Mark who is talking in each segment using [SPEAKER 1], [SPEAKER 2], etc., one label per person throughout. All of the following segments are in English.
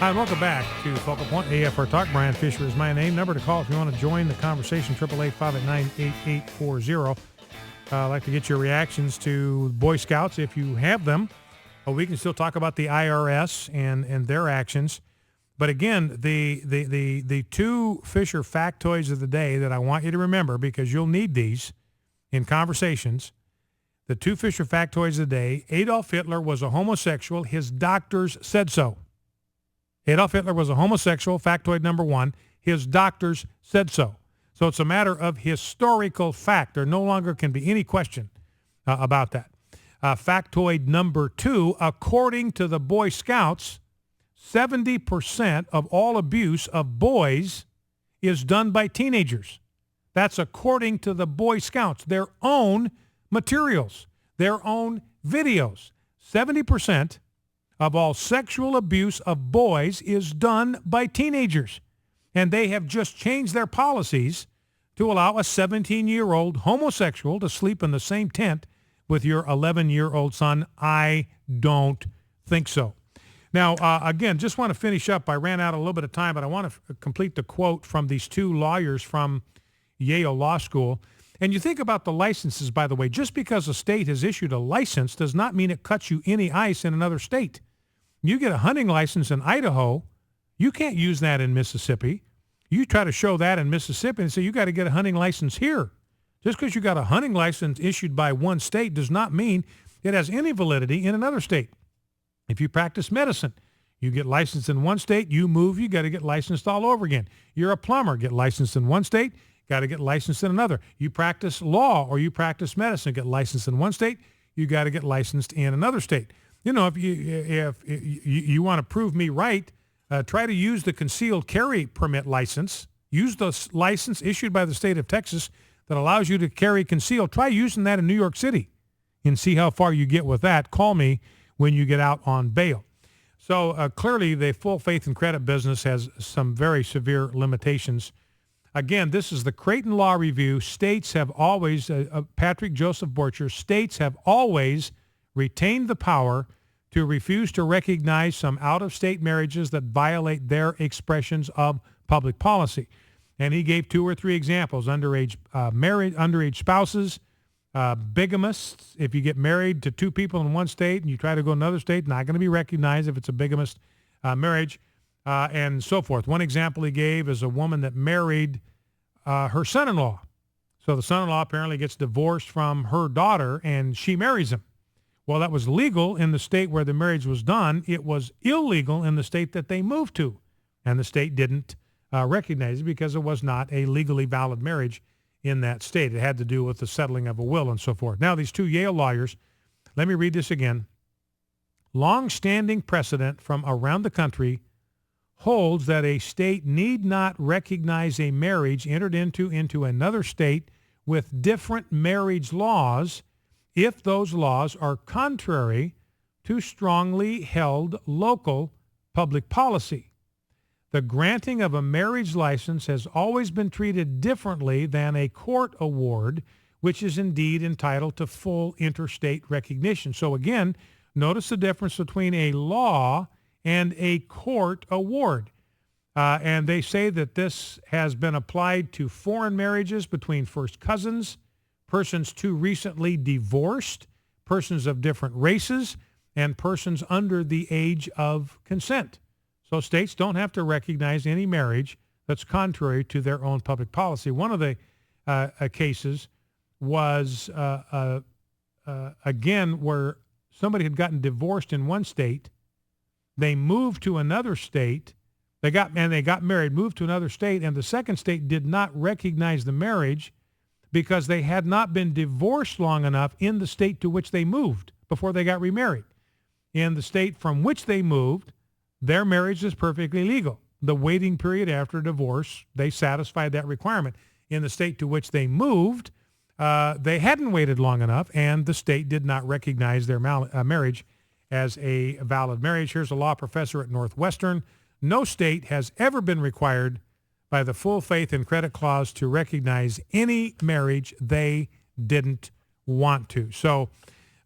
[SPEAKER 1] Hi, welcome back to Focal Point AFR Talk. Brian Fisher is my name. Number to call if you want to join the conversation, 888-589-8840. I'd like to get your reactions to Boy Scouts if you have them. We can still talk about the IRS and their actions. But again, the two Fisher factoids of the day that I want you to remember, because you'll need these in conversations. The two Fisher factoids of the day: Adolf Hitler was a homosexual. His doctors said so. Adolf Hitler was a homosexual, factoid number one. His doctors said so. So it's a matter of historical fact. There no longer can be any question about that. Factoid number two, according to the Boy Scouts, 70% of all abuse of boys is done by teenagers. That's according to the Boy Scouts, their own materials, their own videos. 70% of all sexual abuse of boys is done by teenagers. And they have just changed their policies to allow a 17-year-old homosexual to sleep in the same tent with your 11-year-old son. I don't think so. Now, again, just want to finish up. I ran out a little bit of time, but I want to complete the quote from these two lawyers from Yale Law School. And you think about the licenses, by the way. Just because a state has issued a license does not mean it cuts you any ice in another state. You get a hunting license in Idaho, you can't use that in Mississippi. You try to show that in Mississippi and say you got to get a hunting license here. Just because you got a hunting license issued by one state does not mean it has any validity in another state. If you practice medicine, you get licensed in one state, you move, you got to get licensed all over again. You're a plumber, get licensed in one state, got to get licensed in another. You practice law or you practice medicine, get licensed in one state, you got to get licensed in another state. You know, if you want to prove me right, try to use the concealed carry permit license. Use the license issued by the state of Texas that allows you to carry concealed. Try using that in New York City and see how far you get with that. Call me when you get out on bail. So clearly the full faith and credit business has some very severe limitations. Again, this is the Creighton Law Review. States have always, Patrick Joseph Borcher, states have always retained the power to refuse to recognize some out-of-state marriages that violate their expressions of public policy. And he gave two or three examples: underage spouses, bigamists. If you get married to two people in one state and you try to go to another state, not going to be recognized if it's a bigamist marriage, and so forth. One example he gave is a woman that married her son-in-law. So the son-in-law apparently gets divorced from her daughter and she marries him. Well, that was legal in the state where the marriage was done. It was illegal in the state that they moved to, and the state didn't recognize it because it was not a legally valid marriage in that state. It had to do with the settling of a will and so forth. Now, these two Yale lawyers, let me read this again. Long-standing precedent from around the country holds that a state need not recognize a marriage entered into another state with different marriage laws if those laws are contrary to strongly held local public policy. The granting of a marriage license has always been treated differently than a court award, which is indeed entitled to full interstate recognition. So again, notice the difference between a law and a court award. And they say that this has been applied to foreign marriages between first cousins, persons too recently divorced, persons of different races, and persons under the age of consent. So states don't have to recognize any marriage that's contrary to their own public policy. One of the cases was, again, where somebody had gotten divorced in one state. They moved to another state. They got married, moved to another state, and the second state did not recognize the marriage because they had not been divorced long enough in the state to which they moved before they got remarried. In the state from which they moved, their marriage is perfectly legal. The waiting period after divorce, they satisfied that requirement. In the state to which they moved, they hadn't waited long enough, and the state did not recognize their marriage as a valid marriage. Here's a law professor at Northwestern. No state has ever been required by the full faith and credit clause to recognize any marriage they didn't want to. So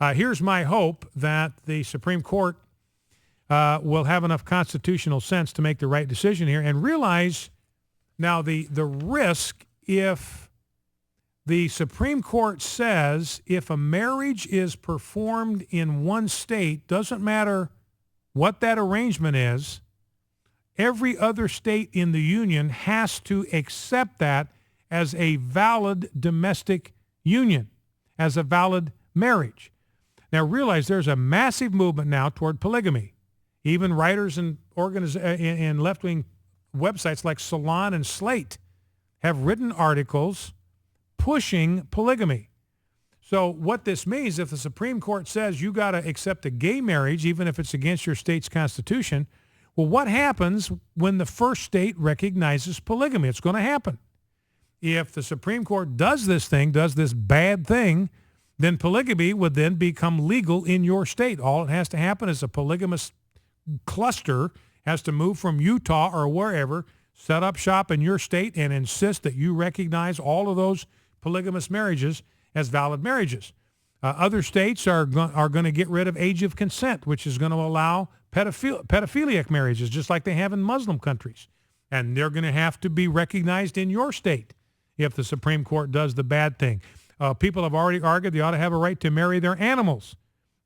[SPEAKER 1] here's my hope that the Supreme Court will have enough constitutional sense to make the right decision here and realize now the risk if the Supreme Court says if a marriage is performed in one state, doesn't matter what that arrangement is, every other state in the union has to accept that as a valid domestic union, as a valid marriage. Now realize there's a massive movement now toward polygamy. Even writers and and left-wing websites like Salon and Slate have written articles pushing polygamy. So what this means, if the Supreme Court says you got to accept a gay marriage, even if it's against your state's constitution, well, what happens when the first state recognizes polygamy? It's going to happen. If the Supreme Court does this bad thing, then polygamy would then become legal in your state. All it has to happen is a polygamous cluster has to move from Utah or wherever, set up shop in your state and insist that you recognize all of those polygamous marriages as valid marriages. Other states are going to get rid of age of consent, which is going to allow pedophiliac marriages, just like they have in Muslim countries. And they're going to have to be recognized in your state if the Supreme Court does the bad thing. People have already argued they ought to have a right to marry their animals.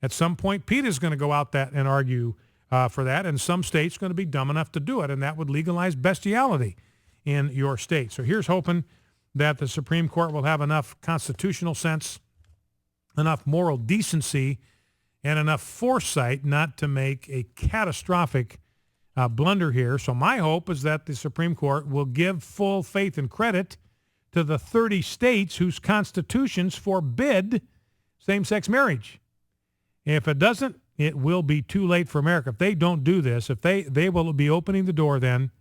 [SPEAKER 1] At some point, PETA's going to go out that and argue for that, and some states are going to be dumb enough to do it, and that would legalize bestiality in your state. So here's hoping that the Supreme Court will have enough constitutional sense, enough moral decency, and enough foresight not to make a catastrophic blunder here. So my hope is that the Supreme Court will give full faith and credit to the 30 states whose constitutions forbid same-sex marriage. If it doesn't, it will be too late for America. If they don't do this, if they will be opening the door then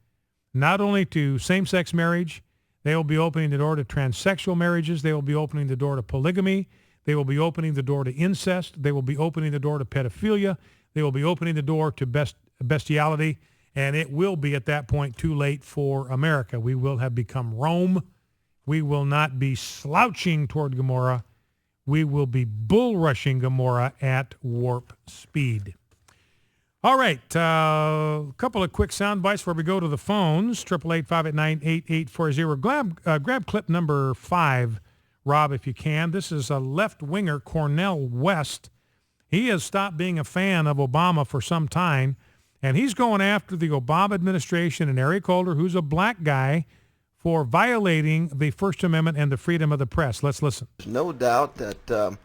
[SPEAKER 1] not only to same-sex marriage, they will be opening the door to transsexual marriages, they will be opening the door to polygamy, they will be opening the door to incest, they will be opening the door to pedophilia, they will be opening the door to bestiality, and it will be at that point too late for America. We will have become Rome. We will not be slouching toward Gomorrah. We will be bull rushing Gomorrah at warp speed. All right, a couple of quick sound bites before we go to the phones. 888-589-8840. Grab clip number 5, Rob, if you can. This is a left-winger, Cornel West. He has stopped being a fan of Obama for some time, and he's going after the Obama administration and Eric Holder, who's a black guy, for violating the First Amendment and the freedom of the press. Let's listen.
[SPEAKER 2] There's no doubt that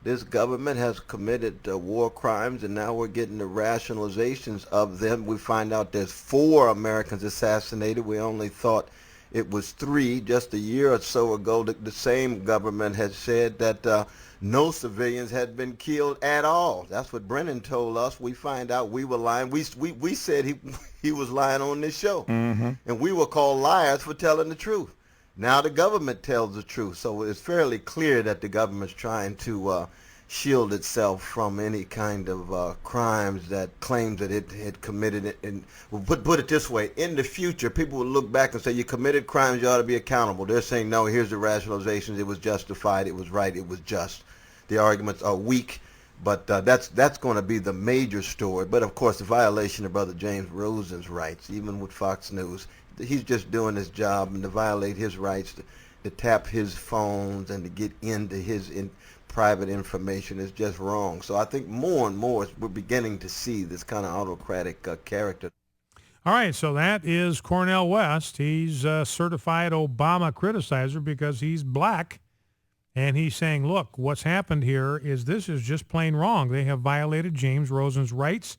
[SPEAKER 2] this government has committed war crimes, and now we're getting the rationalizations of them. We find out there's 4 Americans assassinated. We only thought it was 3. Just a year or so ago, the same government had said that no civilians had been killed at all. That's what Brennan told us. We find out we were lying. We said he was lying on this show. Mm-hmm. And we were called liars for telling the truth. Now the government tells the truth. So it's fairly clear that the government's trying to shield itself from any kind of crimes that claims that it had committed it. And put it this way, in the future, people will look back and say, you committed crimes, you ought to be accountable. They're saying, no, here's the rationalizations. It was justified. It was right. It was just. The arguments are weak, but that's going to be the major story. But, of course, the violation of Brother James Rosen's rights, even with Fox News, he's just doing his job, and to violate his rights, to tap his phones and to get into his private information is just wrong. So I think more and more we're beginning to see this kind of autocratic character.
[SPEAKER 1] All right, so that is Cornel West. He's a certified Obama criticizer because he's black. And he's saying, look, what's happened here is this is just plain wrong. They have violated James Rosen's rights.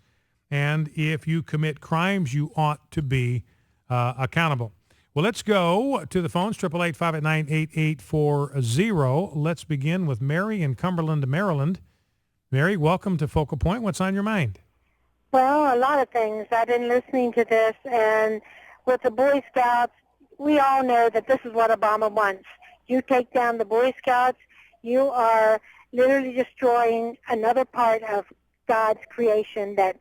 [SPEAKER 1] And if you commit crimes, you ought to be accountable. Well, let's go to the phones, 888-589-8840. Let's begin with Mary in Cumberland, Maryland. Mary, welcome to Focal Point. What's on your mind?
[SPEAKER 3] Well, a lot of things. I've been listening to this, and with the Boy Scouts, we all know that this is what Obama wants. You take down the Boy Scouts, you are literally destroying another part of God's creation, that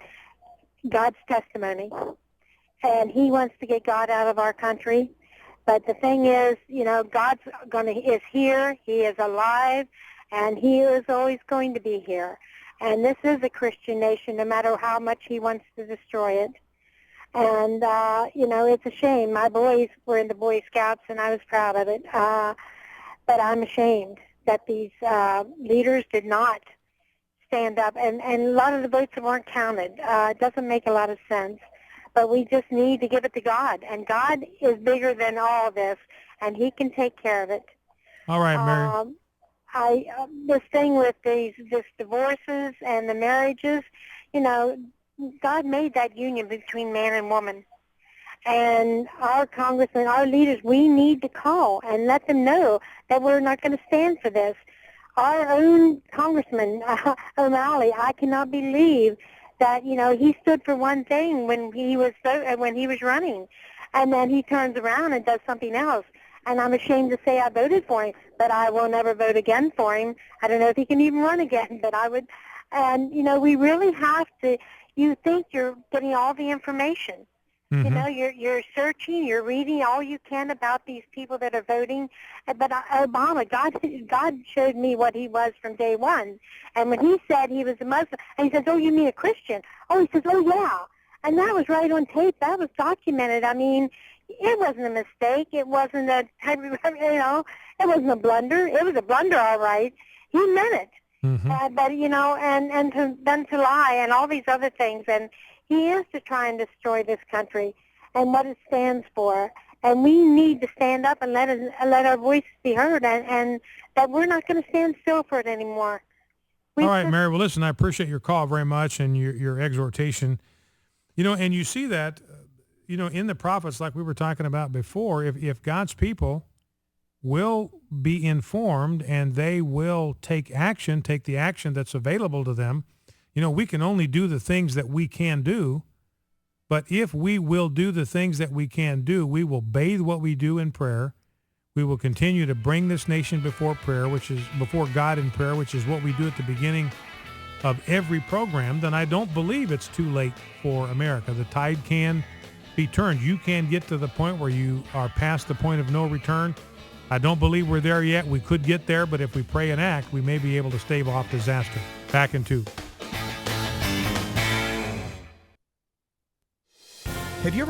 [SPEAKER 3] God's testimony. And he wants to get God out of our country. But the thing is, God's is here, he is alive, and he is always going to be here. And this is a Christian nation, no matter how much he wants to destroy it. And, it's a shame. My boys were in the Boy Scouts, and I was proud of it. But I'm ashamed that these leaders did not stand up. And a lot of the votes weren't counted. It doesn't make a lot of sense. But we just need to give it to God. And God is bigger than all this, and he can take care of it.
[SPEAKER 1] All right, Mary.
[SPEAKER 3] This thing with this divorces and the marriages, God made that union between man and woman. And our congressmen, our leaders, we need to call and let them know that we're not going to stand for this. Our own congressman, O'Malley, I cannot believe that, he stood for one thing when he was running, and then he turns around and does something else. And I'm ashamed to say I voted for him, but I will never vote again for him. I don't know if he can even run again, but I would. And, we really have to, you think you're getting all the information.
[SPEAKER 1] Mm-hmm.
[SPEAKER 3] You're searching, you're reading all you can about these people that are voting. But Obama, God showed me what he was from day one. And when he said he was a Muslim, and he says, "Oh, you mean a Christian?" Oh, he says, "Oh, yeah." And that was right on tape. That was documented. I mean, it wasn't a mistake. It wasn't it wasn't a blunder. It was a blunder, all right. He meant it.
[SPEAKER 1] Mm-hmm.
[SPEAKER 3] But, then to lie and all these other things. And he is to try and destroy this country and what it stands for. And we need to stand up and let our voice be heard, and that we're not going to stand still for it anymore.
[SPEAKER 1] All right, Mary. Well, listen, I appreciate your call very much and your exhortation. And you see that, in the prophets, like we were talking about before, if God's people will be informed and they will take the action that's available to them, we can only do the things that we can do. But if we will do the things that we can do, we will bathe what we do in prayer. We will continue to bring this nation before prayer, which is before God in prayer, which is what we do at the beginning of every program. Then I don't believe it's too late for America. The tide can be turned. You can get to the point where you are past the point of no return. I don't believe we're there yet. We could get there, but if we pray and act, we may be able to stave off disaster. Back in 2.
[SPEAKER 4] Have you ever